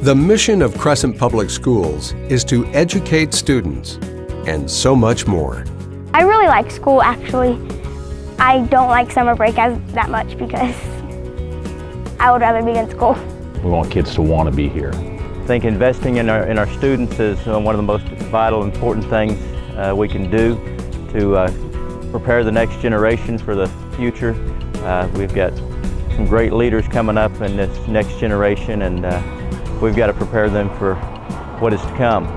The mission of Crescent Public Schools is to educate students, and so much more. I really like school, actually. I don't like summer break that much because I would rather be in school. We want kids to want to be here. I think investing in our students is one of the most vital, important things we can do to prepare the next generation for the future. We've got some great leaders coming up in this next generation, and we've got to prepare them for what is to come.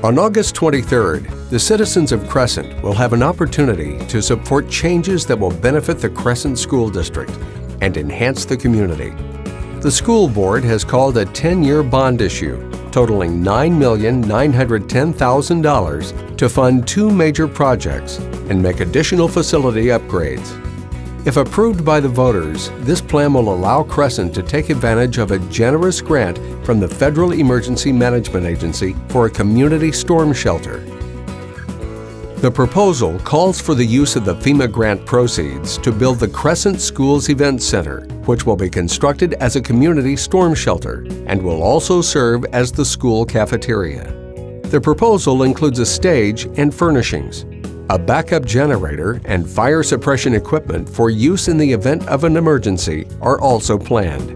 On August 23rd, the citizens of Crescent will have an opportunity to support changes that will benefit the Crescent School District and enhance the community. The school board has called a 10-year bond issue totaling $9,910,000 to fund 2 major projects and make additional facility upgrades. If approved by the voters, this plan will allow Crescent to take advantage of a generous grant from the Federal Emergency Management Agency for a community storm shelter. The proposal calls for the use of the FEMA grant proceeds to build the Crescent Schools Event Center, which will be constructed as a community storm shelter and will also serve as the school cafeteria. The proposal includes a stage and furnishings. A backup generator and fire suppression equipment for use in the event of an emergency are also planned.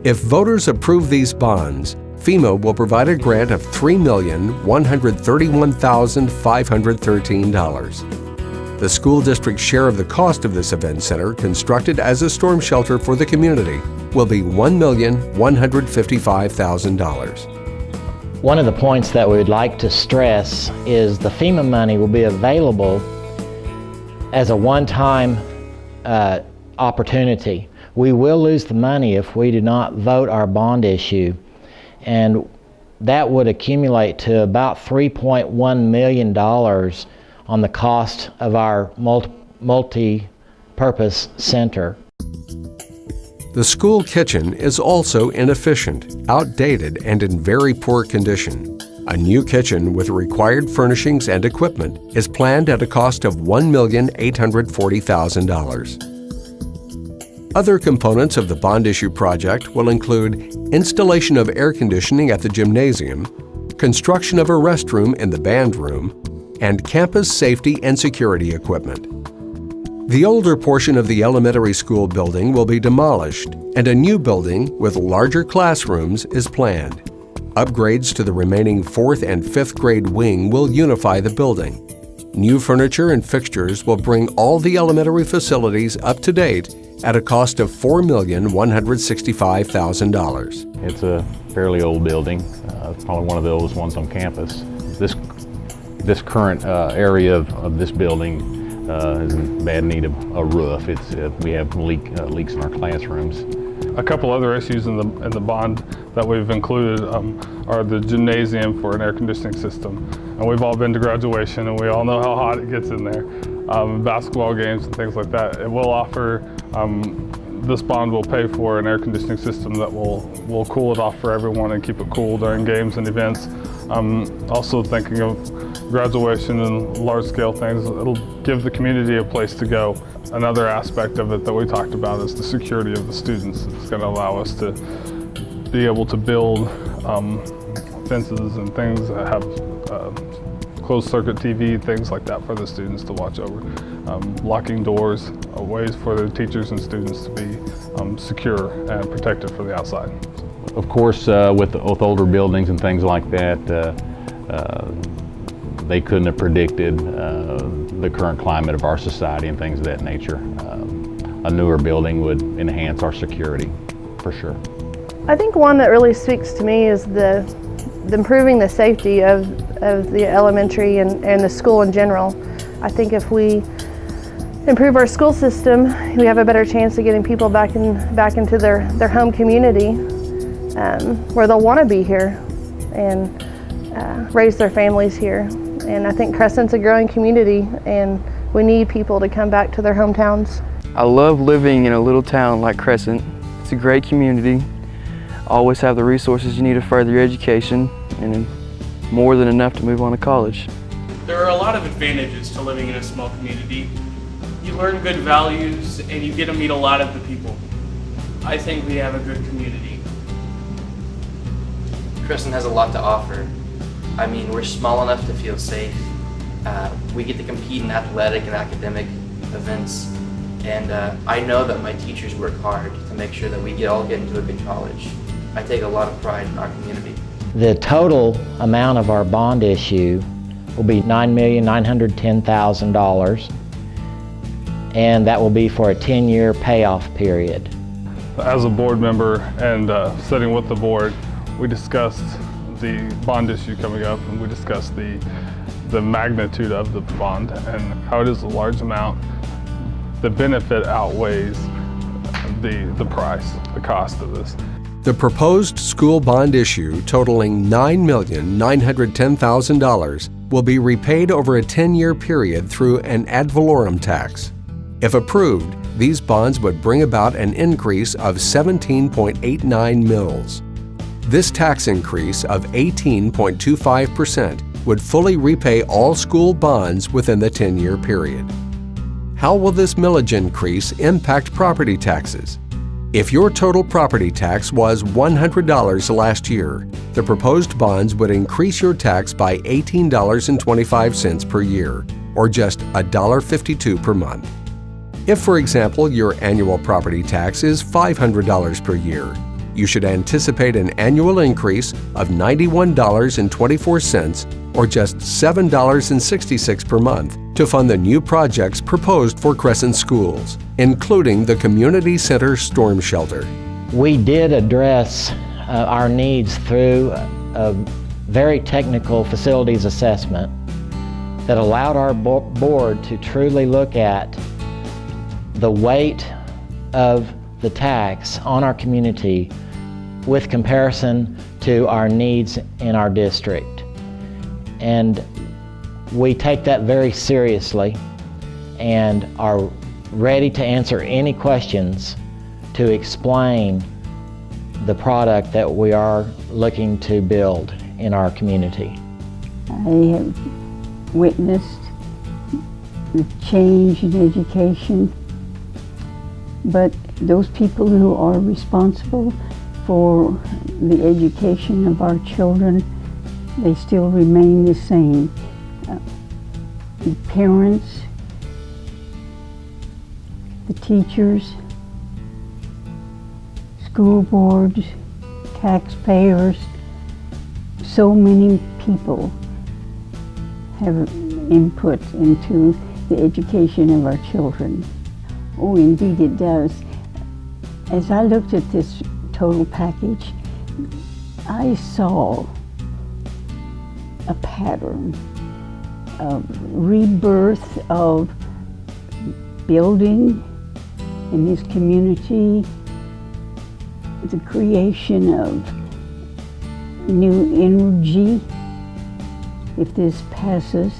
If voters approve these bonds, FEMA will provide a grant of $3,131,513. The school district's share of the cost of this event center, constructed as a storm shelter for the community, will be $1,155,000. One of the points that we would like to stress is the FEMA money will be available as a one-time opportunity. We will lose the money if we do not vote our bond issue, and that would accumulate to about $3.1 million on the cost of our multi-purpose center. The school kitchen is also inefficient, outdated, and in very poor condition. A new kitchen with required furnishings and equipment is planned at a cost of $1,840,000. Other components of the bond issue project will include installation of air conditioning at the gymnasium, construction of a restroom in the band room, and campus safety and security equipment. The older portion of the elementary school building will be demolished, and a new building with larger classrooms is planned. Upgrades to the remaining 4th and 5th grade wing will unify the building. New furniture and fixtures will bring all the elementary facilities up to date at a cost of $4,165,000. It's a fairly old building, probably one of the oldest ones on campus. This current area of this building is in bad need of a roof. We have leaks in our classrooms. A couple other issues in the bond that we've included are the gymnasium for an air conditioning system. And we've all been to graduation, and we all know how hot it gets in there. Basketball games and things like that. It will offer, this bond will pay for an air conditioning system that will cool it off for everyone and keep it cool during games and events. Also thinking of graduation and large-scale things, it'll give the community a place to go. Another aspect of it that we talked about is the security of the students. It's going to allow us to be able to build fences and things that have closed-circuit TV, things like that for the students to watch over. Locking doors, ways for the teachers and students to be secure and protected for the outside. Of course, with older buildings and things like that, they couldn't have predicted the current climate of our society and things of that nature. A newer building would enhance our security, for sure. I think one that really speaks to me is the improving the safety of the elementary and the school in general. I think if we improve our school system, we have a better chance of getting people back into their home community, where they'll want to be here and raise their families here. And I think Crescent's a growing community, and we need people to come back to their hometowns. I love living in a little town like Crescent. It's a great community. Always have the resources you need to further your education, and more than enough to move on to college. There are a lot of advantages to living in a small community. You learn good values, and you get to meet a lot of the people. I think we have a good community. Crescent has a lot to offer. I mean, we're small enough to feel safe. We get to compete in athletic and academic events. And I know that my teachers work hard to make sure that we all get into a good college. I take a lot of pride in our community. The total amount of our bond issue will be $9,910,000, and that will be for a 10-year payoff period. As a board member and sitting with the board, we discussed the bond issue coming up, and we discussed the magnitude of the bond and how it is a large amount. The benefit outweighs the price, the cost of this. The proposed school bond issue totaling $9,910,000 will be repaid over a 10-year period through an ad valorem tax. If approved, these bonds would bring about an increase of 17.89 mils. This tax increase of 18.25% would fully repay all school bonds within the 10-year period. How will this millage increase impact property taxes? If your total property tax was $100 last year, the proposed bonds would increase your tax by $18.25 per year, or just $1.52 per month. If, for example, your annual property tax is $500 per year, you should anticipate an annual increase of $91.24, or just $7.66 per month, to fund the new projects proposed for Crescent schools, including the Community Center Storm Shelter. We did address our needs through a very technical facilities assessment that allowed our board to truly look at the weight of the tax on our community with comparison to our needs in our district. And we take that very seriously and are ready to answer any questions to explain the product that we are looking to build in our community. I have witnessed the change in education, but those people who are responsible for the education of our children, they still remain the same. The parents, the teachers, school boards, taxpayers, so many people have input into the education of our children. Oh, indeed it does. As I looked at this total package, I saw a pattern of rebirth of building in this community, the creation of new energy if this passes,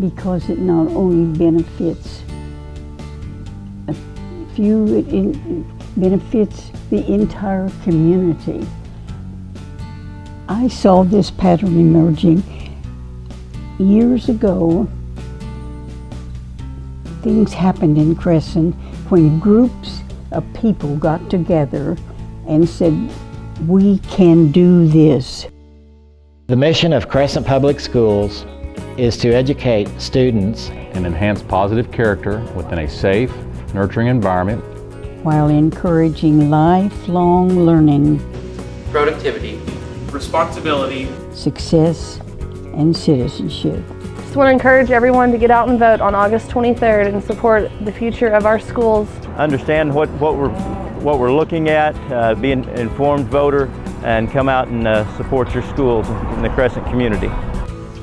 because it not only benefits a few, it benefits the entire community. I saw this pattern emerging years ago. Things happened in Crescent when groups of people got together and said, we can do this. The mission of Crescent Public Schools is to educate students and enhance positive character within a safe, nurturing environment while encouraging lifelong learning, Productivity, responsibility, success, and citizenship. Just want to encourage everyone to get out and vote on August 23rd and support the future of our schools. Understand what we're looking at, be an informed voter, and come out and support your schools in the Crescent community.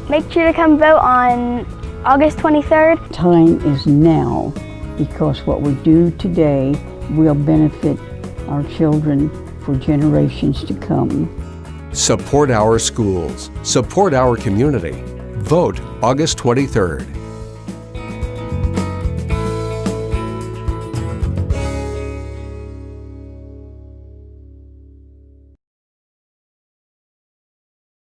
Make sure to come vote on August 23rd. Time is now, because what we do today will benefit our children for generations to come. Support our schools. Support our community. Vote August 23rd.